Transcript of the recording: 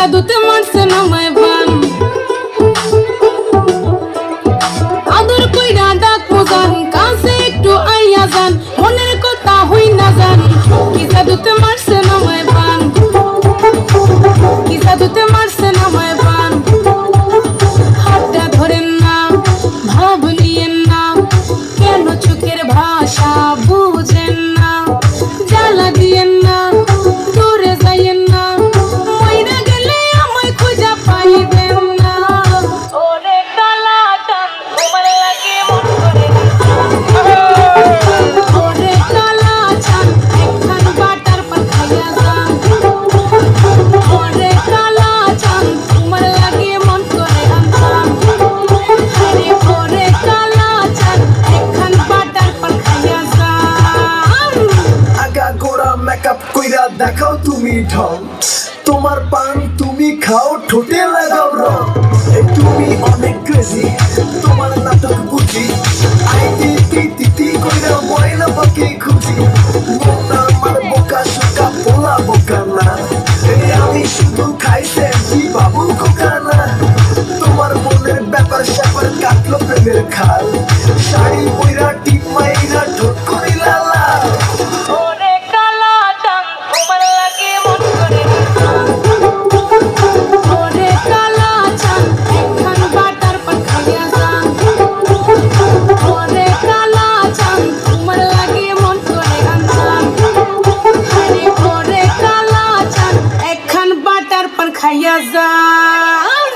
জাদুতে মারছে নামায় বান আদর কইরা ডাকবো জান কাছে একটু আইয়া যান মনের কথা হই না জান কি জাদুতে মারছে নামায় বান কি জাদুতে মারছে নামায় বান হাতটা ধরেন না ভাব নিয়েন না কেন চোখের ভাষা বুঝেন না জ্বালা দিয়েন না দূরে যাইয়েন না মইরা গেলে আমায় খুঁজা পাইবেন না ওরে কালা চাঁদ তোমার লাগে মন করে ওরে কালা চাঁদ একখান বাটার পান খাইয়া যান ওরে কালা চাঁদ তোমার লাগে মন করে আনতাম আরে ওরে কালা চাঁদ একখান বাটার পান খাইয়া যান আগা গোড়া মেকআপ কইরা দেখাও তুমি ঢং তোমার পান তুমি খাও ঠোঁটে লাগাও রং তুমি অনেক ক্রেজি তোমার নাটক বুঝি আইটি তিতি কইরা ময়না পাখি খুঁজি মোনা আমার বোকা সুকা পোলা বোকা না আমি শুধু খাইতে কি বাবু খোকা না তোমার মনের ব্যাপার স্যাপার কাটলো প্রেমের খাল শাড়ি পইরা টিপ মাইরা ঠোঁট করিলা লাল ওরে কালা চাঁদ তোমার লাগে মন করে ওরে কালা চাঁদ একখান বাটার পান খাইয়া যান ওরে কালা চাঁদ তোমার লাগে মন করে আনতাম আরে ওরে কালা চাঁদ একখান বাটার পান খাইয়া যান